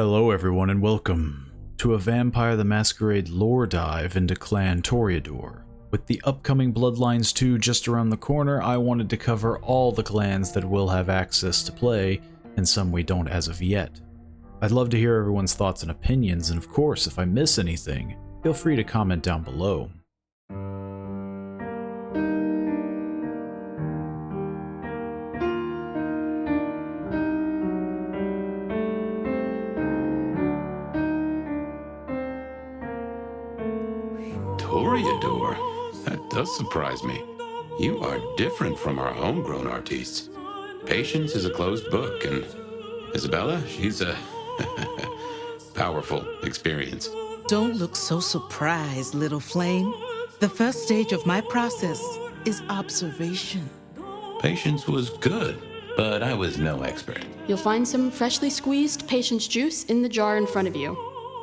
Hello everyone and welcome to a Vampire the Masquerade lore dive into Clan Toreador. With the upcoming Bloodlines 2 just around the corner, I wanted to cover all the clans that will have access to play, and some we don't as of yet. I'd love to hear everyone's thoughts and opinions, and of course, if I miss anything, feel free to comment down below. Toreador? That does surprise me. You are different from our homegrown artistes. Patience is a closed book, and Isabella, she's a powerful experience. Don't look so surprised, little flame. The first stage of my process is observation. Patience was good, but I was no expert. You'll find some freshly squeezed patience juice in the jar in front of you.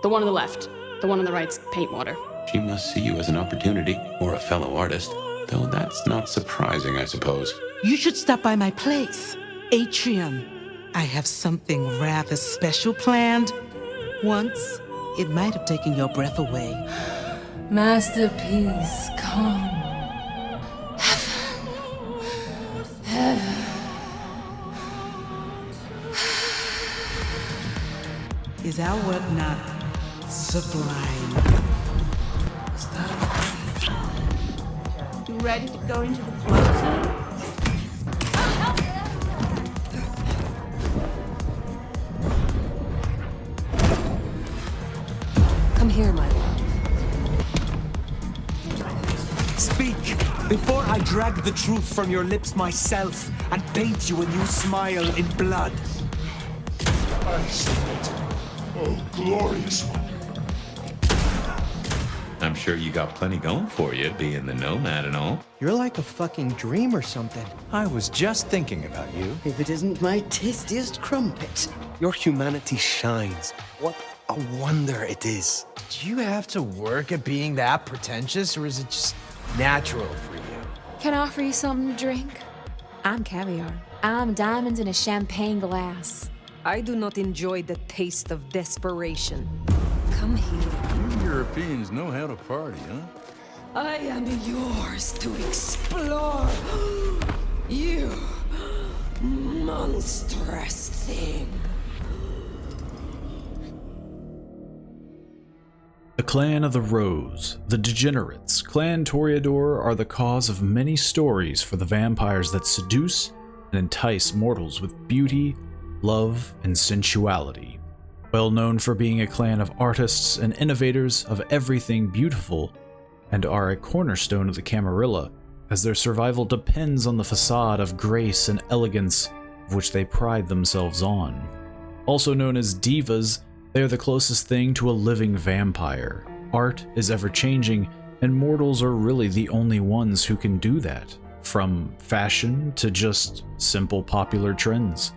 The one on the left, the one on the right's paint water. She must see you as an opportunity, or a fellow artist, though that's not surprising, I suppose. You should stop by my place, Atrium. I have something rather special planned. Once, it might have taken your breath away. Masterpiece, come. Is our work not sublime? You ready to go into the closet? Come here, my love. Speak, before I drag the truth from your lips myself and paint you a new smile in blood. I submit. Oh, glorious one. I'm sure you got plenty going for you, being the Nomad and all. You're like a fucking dream or something. I was just thinking about you. If it isn't my tastiest crumpet. Your humanity shines. What a wonder it is. Do you have to work at being that pretentious, or is it just natural for you? Can I offer you something to drink? I'm caviar. I'm diamonds in a champagne glass. I do not enjoy the taste of desperation. Come here. You Europeans know how to party, huh? I am yours to explore. You monstrous thing. The Clan of the Rose, the Degenerates, Clan Toreador are the cause of many stories for the vampires that seduce and entice mortals with beauty, love, and sensuality. Well known for being a clan of artists and innovators of everything beautiful, and are a cornerstone of the Camarilla, as their survival depends on the facade of grace and elegance of which they pride themselves on. Also known as divas, they are the closest thing to a living vampire. Art is ever-changing, and mortals are really the only ones who can do that, from fashion to just simple popular trends.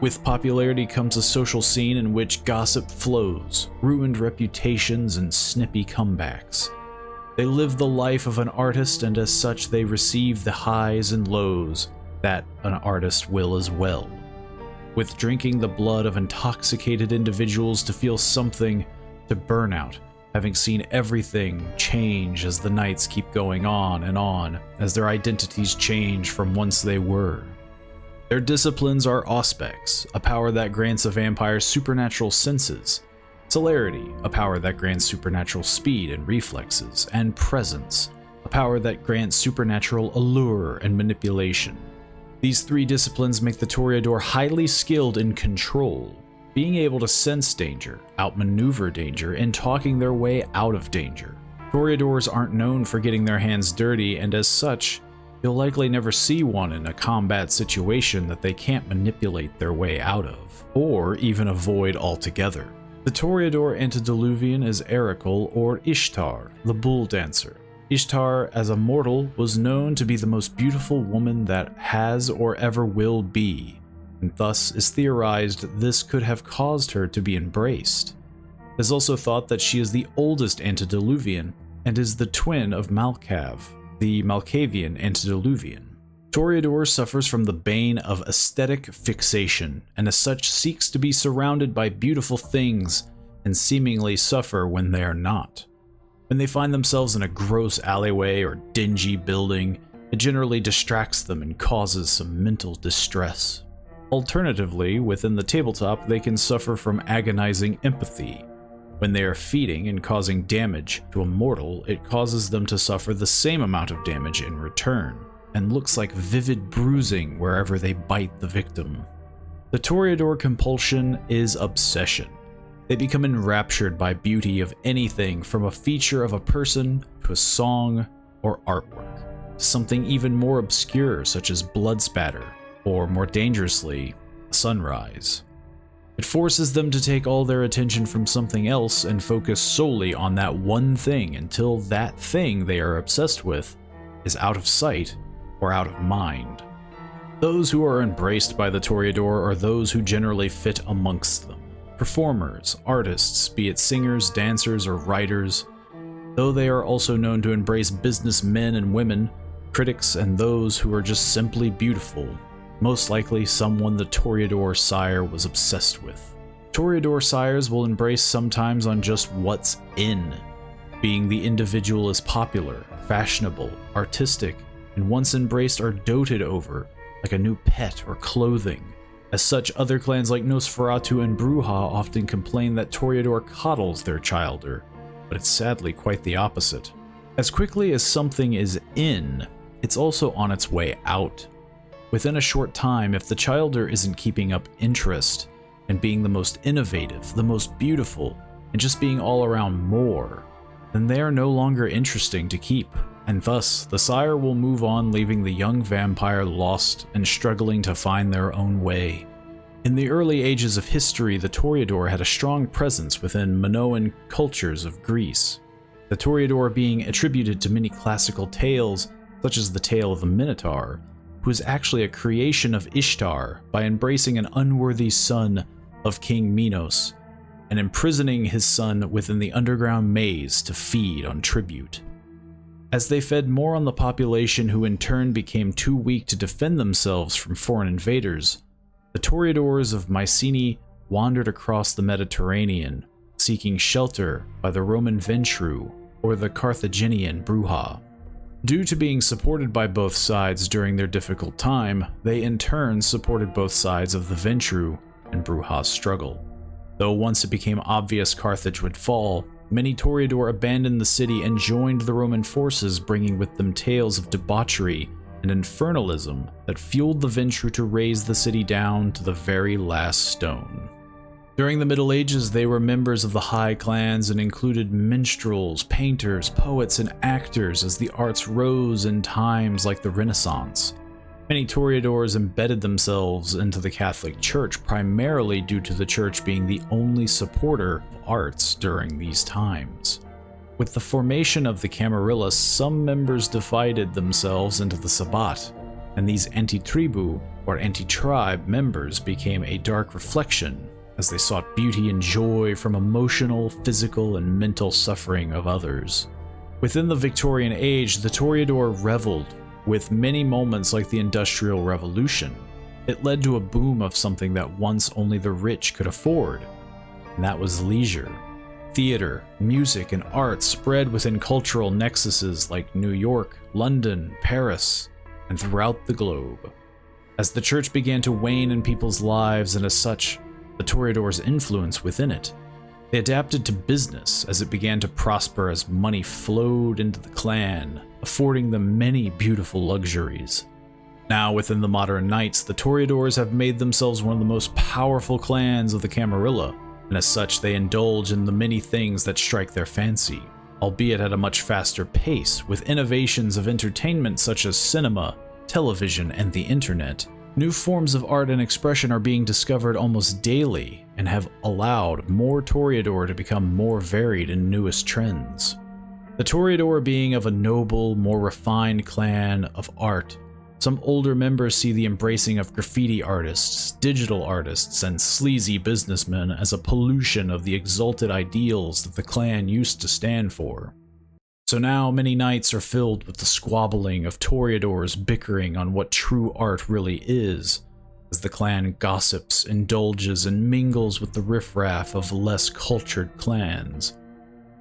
With popularity comes a social scene in which gossip flows, ruined reputations, and snippy comebacks. They live the life of an artist, and as such they receive the highs and lows that an artist will as well. With drinking the blood of intoxicated individuals to feel something, to burnout, having seen everything change as the nights keep going on, as their identities change from once they were. Their disciplines are auspex, a power that grants a vampire supernatural senses, celerity, a power that grants supernatural speed and reflexes, and presence, a power that grants supernatural allure and manipulation. These three disciplines make the Toreador highly skilled in control, being able to sense danger, outmaneuver danger, and talking their way out of danger. Toreadors aren't known for getting their hands dirty, and as such, you'll likely never see one in a combat situation that they can't manipulate their way out of, or even avoid altogether. The Toreador antediluvian is Erikel or Ishtar, the bull dancer. Ishtar, as a mortal, was known to be the most beautiful woman that has or ever will be, and thus is theorized this could have caused her to be embraced. It is also thought that she is the oldest antediluvian and is the twin of Malkav, the Malkavian antediluvian. Toreador suffers from the bane of aesthetic fixation, and as such seeks to be surrounded by beautiful things and seemingly suffer when they are not. When they find themselves in a gross alleyway or dingy building, it generally distracts them and causes some mental distress. Alternatively, within the tabletop, they can suffer from agonizing empathy. When they are feeding and causing damage to a mortal, it causes them to suffer the same amount of damage in return, and looks like vivid bruising wherever they bite the victim. The Toreador compulsion is obsession. They become enraptured by beauty of anything from a feature of a person to a song or artwork, to something even more obscure such as blood spatter, or more dangerously, sunrise. It forces them to take all their attention from something else and focus solely on that one thing until that thing they are obsessed with is out of sight or out of mind. Those who are embraced by the Toreador are those who generally fit amongst them. Performers, artists, be it singers, dancers, or writers, though they are also known to embrace businessmen and women, critics, and those who are just simply beautiful, most likely someone the Toreador sire was obsessed with. Toreador sires will embrace sometimes on just what's in, being the individual is popular, fashionable, artistic, and once embraced are doted over, like a new pet or clothing. As such, other clans like Nosferatu and Bruja often complain that Toreador coddles their childer, but it's sadly quite the opposite. As quickly as something is in, it's also on its way out. Within a short time, if the childer isn't keeping up interest and being the most innovative, the most beautiful, and just being all around more, then they are no longer interesting to keep, and thus the sire will move on, leaving the young vampire lost and struggling to find their own way. In the early ages of history, the Toreador had a strong presence within Minoan cultures of Greece, the Toreador being attributed to many classical tales, such as the tale of the Minotaur, who is actually a creation of Ishtar by embracing an unworthy son of King Minos and imprisoning his son within the underground maze to feed on tribute. As they fed more on the population, who in turn became too weak to defend themselves from foreign invaders, the Toreadors of Mycenae wandered across the Mediterranean, seeking shelter by the Roman Ventru or the Carthaginian Bruja. Due to being supported by both sides during their difficult time, they in turn supported both sides of the Ventru and Bruja struggle. Though once it became obvious Carthage would fall, many Toreador abandoned the city and joined the Roman forces, bringing with them tales of debauchery and infernalism that fueled the Ventru to raze the city down to the very last stone. During the Middle Ages, they were members of the high clans and included minstrels, painters, poets, and actors as the arts rose in times like the Renaissance. Many Toreadors embedded themselves into the Catholic Church, primarily due to the church being the only supporter of arts during these times. With the formation of the Camarilla, some members divided themselves into the Sabbat, and these anti-tribu or anti-tribe members became a dark reflection as they sought beauty and joy from emotional, physical, and mental suffering of others. Within the Victorian age, the Toreador reveled, with many moments like the Industrial Revolution. It led to a boom of something that once only the rich could afford, and that was leisure. Theater, music, and art spread within cultural nexuses like New York, London, Paris, and throughout the globe. As the church began to wane in people's lives, and as such, the Toreador's influence within it, they adapted to business as it began to prosper as money flowed into the clan, affording them many beautiful luxuries. Now, within the modern Knights, the Toreadors have made themselves one of the most powerful clans of the Camarilla, and as such they indulge in the many things that strike their fancy, albeit at a much faster pace, with innovations of entertainment such as cinema, television, and the internet. New forms of art and expression are being discovered almost daily and have allowed more Toreador to become more varied in newest trends. The Toreador being of a noble, more refined clan of art, some older members see the embracing of graffiti artists, digital artists, and sleazy businessmen as a pollution of the exalted ideals that the clan used to stand for. So now many nights are filled with the squabbling of Toreadors bickering on what true art really is, as the clan gossips, indulges, and mingles with the riffraff of less cultured clans.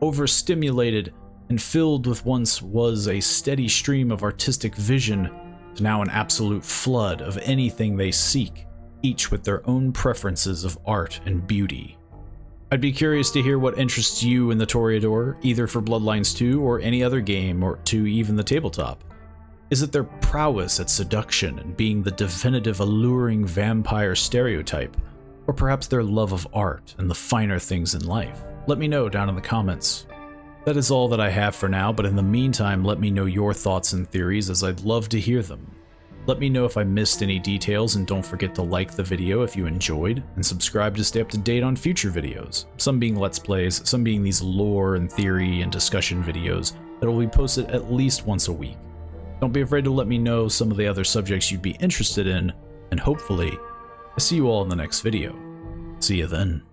Overstimulated and filled with once was a steady stream of artistic vision, to now an absolute flood of anything they seek, each with their own preferences of art and beauty. I'd be curious to hear what interests you in the Toreador, either for Bloodlines 2 or any other game, or to even the tabletop. Is it their prowess at seduction and being the definitive alluring vampire stereotype, or perhaps their love of art and the finer things in life? Let me know down in the comments. That is all that I have for now, but in the meantime, let me know your thoughts and theories, as I'd love to hear them. Let me know if I missed any details, and don't forget to like the video if you enjoyed, and subscribe to stay up to date on future videos, some being Let's Plays, some being these lore and theory and discussion videos that will be posted at least once a week. Don't be afraid to let me know some of the other subjects you'd be interested in, and hopefully, I see you all in the next video. See you then.